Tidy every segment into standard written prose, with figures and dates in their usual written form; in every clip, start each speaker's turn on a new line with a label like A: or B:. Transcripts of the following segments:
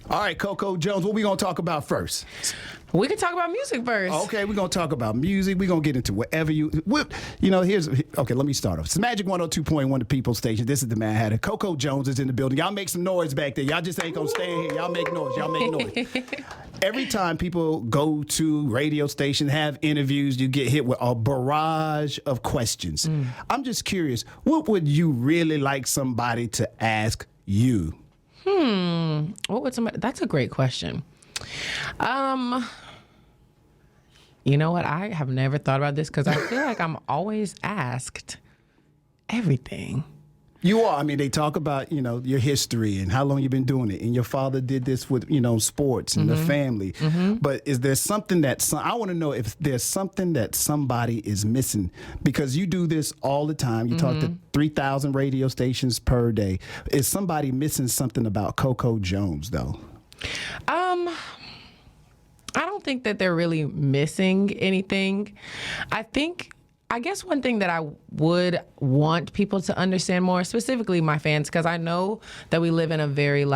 A: All right, Coco Jones, what we going to talk about first?
B: We can talk about music first.
A: Okay, we're going to talk about music. We're going to get into whatever okay, let me start off. It's Magic 102.1, the People Station. This is the Madd Hatta. Coco Jones is in the building. Y'all make some noise back there. Y'all just ain't going to stay in here. Y'all make noise. Every time people go to radio stations, have interviews, you get hit with a barrage of questions. I'm just curious, what would you really like somebody to ask you?
B: What would somebody? That's a great question. You know what? I have never thought about this because I feel like I'm always asked everything.
A: You are. I mean, they talk about, your history and how long you've been doing it. And your father did this with, sports and the family. But is there something I want to know if there's something that somebody is missing, because you do this all the time. You talk to 3,000 radio stations per day. Is somebody missing something about Coco Jones, though?
B: I don't think that they're really missing anything. I guess one thing that I would want people to understand more, specifically my fans, because I know that we live in a very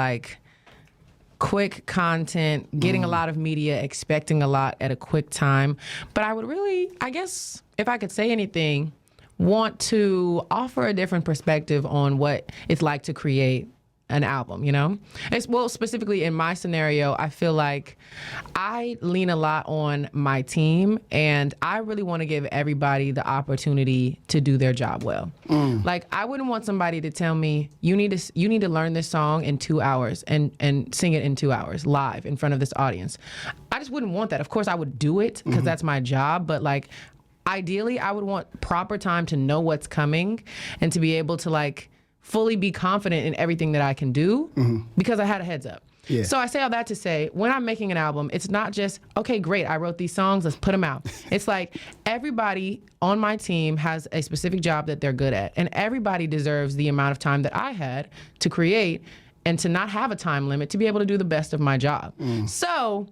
B: quick content, getting a lot of media, expecting a lot at a quick time. But I would really, I guess, if I could say anything, want to offer a different perspective on what it's like to create an album, Well, specifically in my scenario, I feel like I lean a lot on my team, and I really want to give everybody the opportunity to do their job well. I wouldn't want somebody to tell me, you need to learn this song in 2 hours and sing it in 2 hours live in front of this audience. I just wouldn't want that. Of course, I would do it because that's my job, but ideally, I would want proper time to know what's coming and to be able to fully be confident in everything that I can do because I had a heads up. Yeah. So I say all that to say, when I'm making an album, it's not just, okay, great, I wrote these songs, let's put them out. It's everybody on my team has a specific job that they're good at, and everybody deserves the amount of time that I had to create and to not have a time limit to be able to do the best of my job. So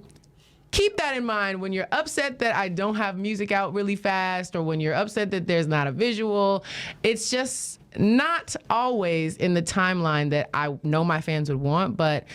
B: keep that in mind when you're upset that I don't have music out really fast, or when you're upset that there's not a visual. It's just not always in the timeline that I know my fans would want, but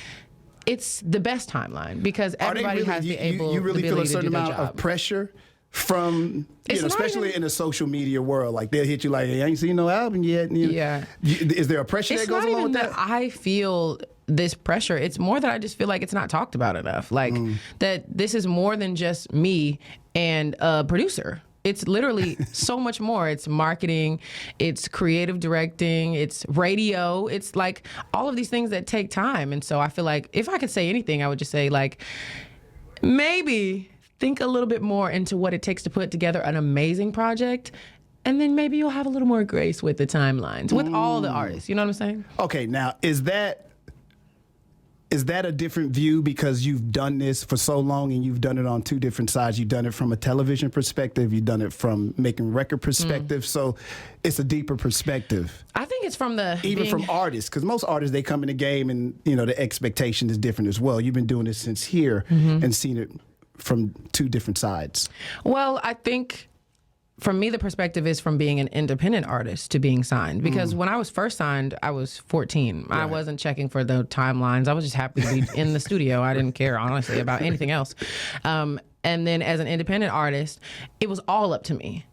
B: it's the best timeline because everybody has the ability
A: you really feel a certain amount
B: job.
A: of pressure from, especially in the social media world. They'll hit you hey, I ain't seen no album yet.
B: Yeah.
A: Is there a pressure that goes along with that?
B: I feel this pressure. It's more that I just feel like it's not talked about enough. That this is more than just me and a producer. It's literally so much more. It's marketing, it's creative directing, it's radio. It's all of these things that take time. And so I feel like if I could say anything, I would just say maybe think a little bit more into what it takes to put together an amazing project. And then maybe you'll have a little more grace with the timelines, with all the artists. You know what I'm saying?
A: Okay, now, is that a different view because you've done this for so long and you've done it on two different sides? You've done it from a television perspective, you've done it from making record perspective, so it's a deeper perspective.
B: I think it's from
A: from artists, because most artists, they come in the game and the expectation is different as well. You've been doing this since here and seen it from two different sides.
B: Well, I think for me, the perspective is from being an independent artist to being signed. Because when I was first signed, I was 14. Right. I wasn't checking for the timelines. I was just happy to be in the studio. I didn't care, honestly, about anything else. And then as an independent artist, it was all up to me.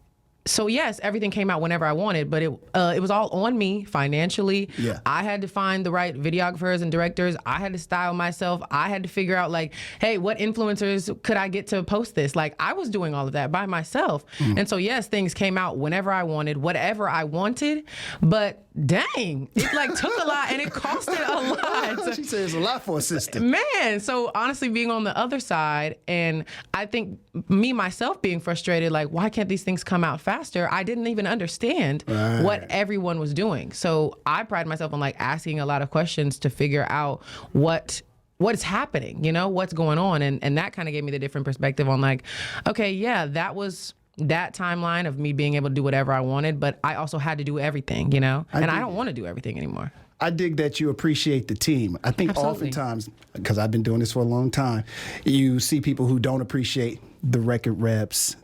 B: So yes, everything came out whenever I wanted, but it was all on me financially. Yeah. I had to find the right videographers and directors. I had to style myself. I had to figure out hey, what influencers could I get to post this? I was doing all of that by myself. And so yes, things came out whenever I wanted, whatever I wanted, but dang, it took a lot and it costed a lot.
A: She says a lot for a system.
B: Man, so honestly, being on the other side, and I think me myself being frustrated, why can't these things come out faster? I didn't even understand what everyone was doing. So I pride myself on asking a lot of questions to figure out what is happening, what's going on, and that kind of gave me the different perspective on okay, yeah, that was that timeline of me being able to do whatever I wanted, but I also had to do everything, and I don't want to do everything anymore.
A: I dig that you appreciate the team. I think oftentimes, because I've been doing this for a long time, you see people who don't appreciate the record reps,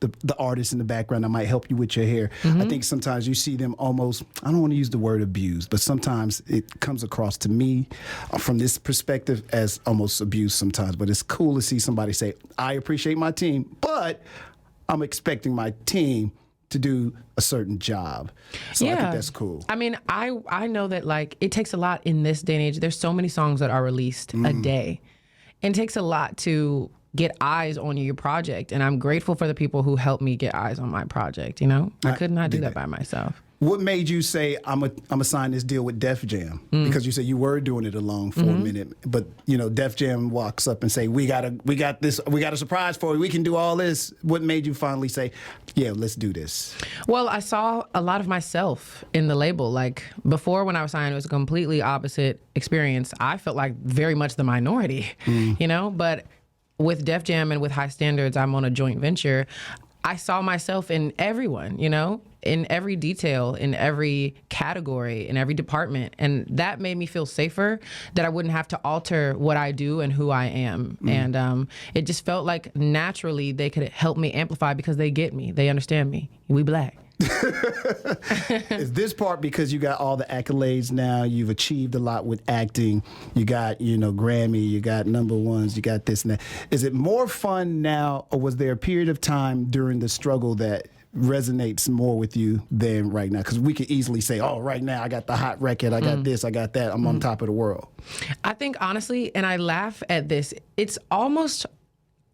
A: the artist in the background that might help you with your hair. I think sometimes you see them almost, I don't want to use the word abuse, but sometimes it comes across to me from this perspective as almost abuse sometimes. But it's cool to see somebody say, I appreciate my team, but I'm expecting my team to do a certain job. So I think that's cool.
B: I mean, I know that like it takes a lot in this day and age. There's so many songs that are released a day. And it takes a lot to get eyes on your project. And I'm grateful for the people who helped me get eyes on my project, you know? I could not do that by myself.
A: What made you say, I'm a sign this deal with Def Jam? Because you said you were doing it alone for a minute, but you know, Def Jam walks up and say, we got a surprise for you. We can do all this. What made you finally say, yeah, let's do this?
B: Well, I saw a lot of myself in the label. Like before when I was signed, it was a completely opposite experience. I felt like very much the minority, you know, but with Def Jam and with High Standards, I'm on a joint venture. I saw myself in everyone, you know, in every detail, in every category, in every department. And that made me feel safer, that I wouldn't have to alter what I do and who I am. And it just felt like naturally they could help me amplify because they get me. They understand me. We Black.
A: Is this part because you got all the accolades now? You've achieved a lot with acting. You got, you know, Grammy, you got #1s, you got this and that. Is it more fun now, or was there a period of time during the struggle that resonates more with you than right now? Because we could easily say, oh, right now I got the hot record, I got this, I got that, I'm on top of the world.
B: I think honestly, and I laugh at this, it's almost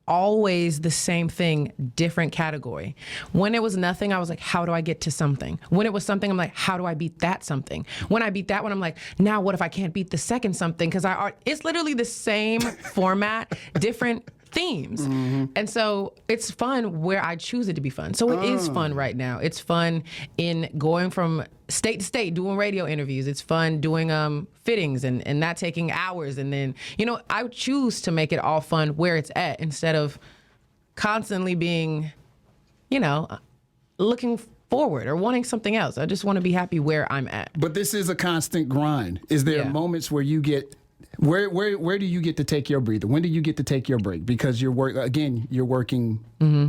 B: always the same thing, different category. When it was nothing, I was like, how do I get to something? When it was something, I'm like, how do I beat that something? When I beat that one, I'm like, now what if I can't beat the second something? Because it's literally the same format, different themes. And so it's fun where I choose it to be fun. So it is fun right now. It's fun in going from state to state, doing radio interviews. It's fun doing fittings and that taking hours. And then, you know, I choose to make it all fun where it's at instead of constantly being, you know, looking forward or wanting something else. I just want to be happy where I'm at.
A: But this is a constant grind. Is there moments where you get, where do you get to take your breather? When do you get to take your break? Because you're working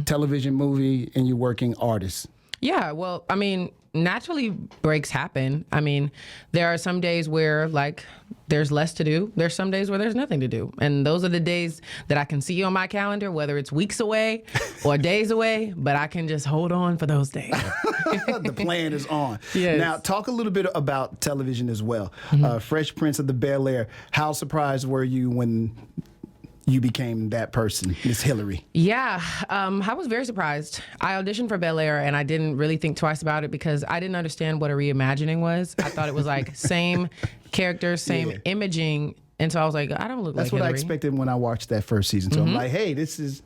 A: television, movie, and you're working artist.
B: Yeah, well, I mean, naturally breaks happen. I mean, there are some days where like there's less to do. There's some days where there's nothing to do. And those are the days that I can see on my calendar, whether it's weeks away or days away, but I can just hold on for those days.
A: The plan is on.
B: Yes.
A: Now, talk a little bit about television as well. Fresh Prince of Bel-Air. How surprised were you when you became that person, Miss Hilary?
B: Yeah, I was very surprised. I auditioned for Bel-Air and I didn't really think twice about it because I didn't understand what a reimagining was. I thought it was like same characters, same imaging. And so I was like, I don't look like Hilary.
A: That's what I expected when I watched that first season. So I'm like, hey, this is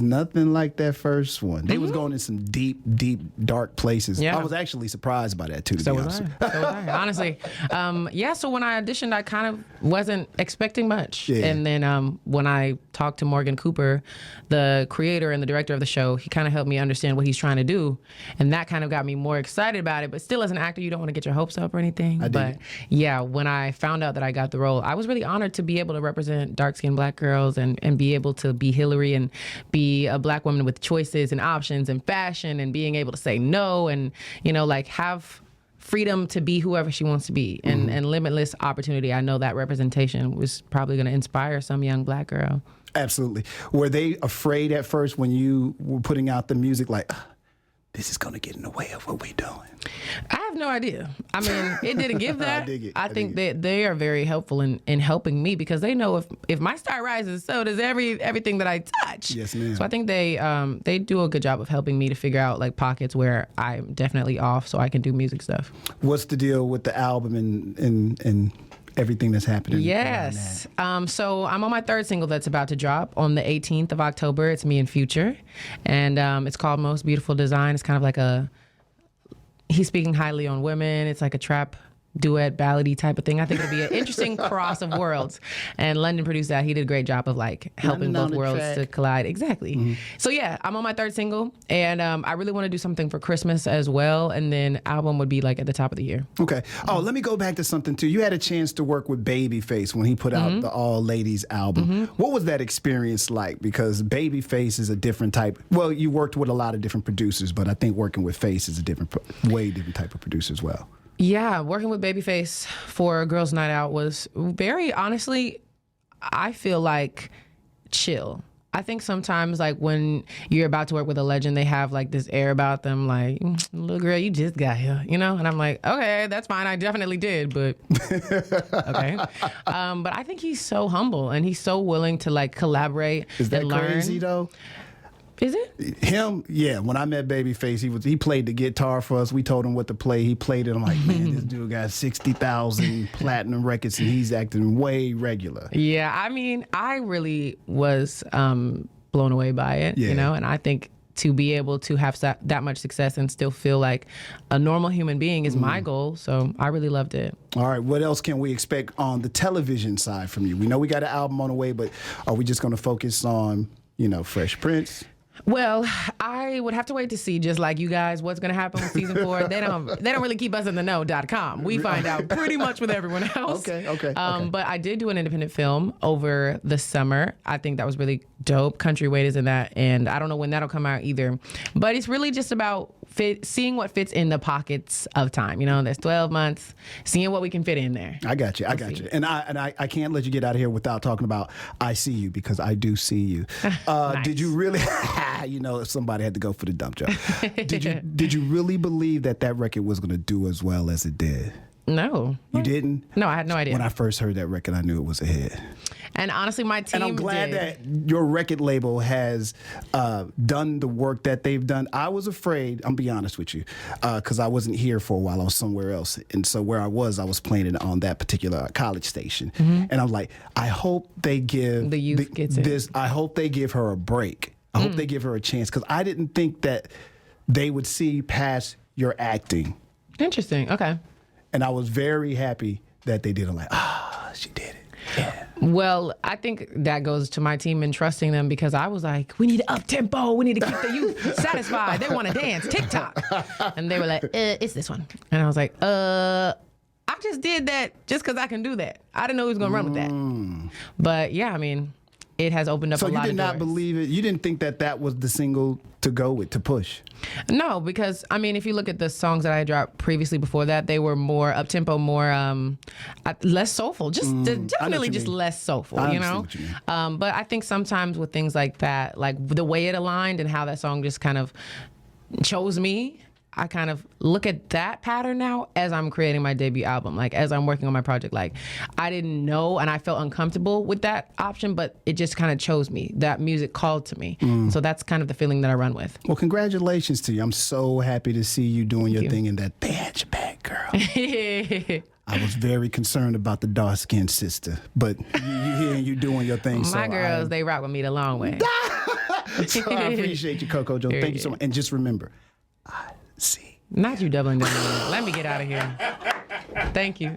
A: nothing like that first one. They was going in some deep, deep, dark places.
B: Yeah.
A: I was actually surprised by that too, to be honest.
B: So was I, honestly. So when I auditioned, I kind of wasn't expecting much.
A: Yeah.
B: And then when I talked to Morgan Cooper, the creator and the director of the show, he kind of helped me understand what he's trying to do. And that kind of got me more excited about it. But still, as an actor, you don't want to get your hopes up or anything. But yeah, when I found out that I got the role, I was really honored to be able to represent dark-skinned Black girls and be able to be Hilary and be a Black woman with choices and options and fashion and being able to say no and, you know, like have freedom to be whoever she wants to be and limitless opportunity. I know that representation was probably going to inspire some young Black girl.
A: Absolutely. Were they afraid at first when you were putting out the music, like, this is going to get in the way of what we're doing?
B: I have no idea. I mean, it didn't give that.
A: I dig it.
B: I think that they are very helpful in helping me because they know if my star rises, so does everything that I touch.
A: Yes, ma'am.
B: So I think they do a good job of helping me to figure out like pockets where I'm definitely off so I can do music stuff.
A: What's the deal with the album and everything that's happening?
B: Yes. So I'm on my third single that's about to drop on the 18th of October. It's me and Future. And it's called Most Beautiful Design. It's kind of like he's speaking highly on women. It's like a trap duet ballady type of thing. I think it'll be an interesting cross of worlds. And London produced that. He did a great job of like helping both worlds to collide. Exactly. So yeah, I'm on my third single, and I really want to do something for Christmas as well. And then album would be like at the top of the year.
A: Okay. Oh, let me go back to something too. You had a chance to work with Babyface when he put out the All Ladies album. What was that experience like? Because Babyface is a different type. Well, you worked with a lot of different producers, but I think working with Face is a way different type of producer as well.
B: Yeah, working with Babyface for Girls Night Out was very, honestly, I feel like chill. I think sometimes like when you're about to work with a legend, they have like this air about them, like, little girl, you just got here, you know? And I'm like, okay, that's fine. I definitely did, but okay. But I think he's so humble and he's so willing to like collaborate and learn.
A: Is that crazy though?
B: Is it?
A: Him, yeah. When I met Babyface, he played the guitar for us. We told him what to play. He played it. I'm like, man, this dude got 60,000 platinum records, and he's acting way regular.
B: Yeah, I mean, I really was blown away by it, you know, and I think to be able to have that much success and still feel like a normal human being is my goal. So I really loved it.
A: All right, what else can we expect on the television side from you? We know we got an album on the way, but are we just going to focus on, Fresh Prince?
B: Well, I would have to wait to see, just like you guys, what's going to happen with season 4. They don't really keep us in the know.com. We find out pretty much with everyone else.
A: Okay.
B: But I did do an independent film over the summer. I think that was really dope. Country Weight is in that, and I don't know when that'll come out either. But it's really just about seeing what fits in the pockets of time. There's 12 months, seeing what we can fit in there.
A: I got you. And I can't let you get out of here without talking about I See You, because I do see you.
B: Nice.
A: Did you really? Somebody had to go for the dump job. Did you really believe that record was going to do as well as it did?
B: No.
A: You didn't?
B: No, I had no idea.
A: When I first heard that record, I knew it was a hit.
B: And honestly, my team
A: And I'm glad that your record label has done the work that they've done. I was afraid, I'm be honest with you, because I wasn't here for a while. I was somewhere else. And so where I was playing it on that particular college station. And I'm like, I hope they give
B: the youth gets
A: this. I hope they give her a break. I hope they give her a chance, because I didn't think that they would see past your acting.
B: Interesting. Okay.
A: And I was very happy that they did. I'm like, she did it. Yeah.
B: Well, I think that goes to my team and trusting them, because I was like, we need up tempo. We need to keep the youth satisfied. They want to dance TikTok. And they were like, it's this one. And I was like, I just did that just because I can do that. I didn't know who was going to run with that. But yeah, I mean, it has opened up a lot of doors. So you did not believe it? You didn't think that was the single to go with, to push? No, because, I mean, if you look at the songs that I dropped previously before that, they were more up-tempo, more less soulful. Just definitely just less soulful,
A: What you mean.
B: But I think sometimes with things like that, like the way it aligned and how that song just kind of chose me, I kind of look at that pattern now as I'm creating my debut album, like as I'm working on my project. Like I didn't know, and I felt uncomfortable with that option, but it just kind of chose me. That music called to me. So that's kind of the feeling that I run with. Well, congratulations to you. I'm so happy to see you doing your thing in that. They had your back, girl. I was very concerned about the dark-skinned sister, but you hearing you doing your thing. My girls, they rock with me the long way. So I appreciate you, Coco Jones. Thank you so much. And just remember, I see. Not you doubling down. Let me get out of here. Thank you.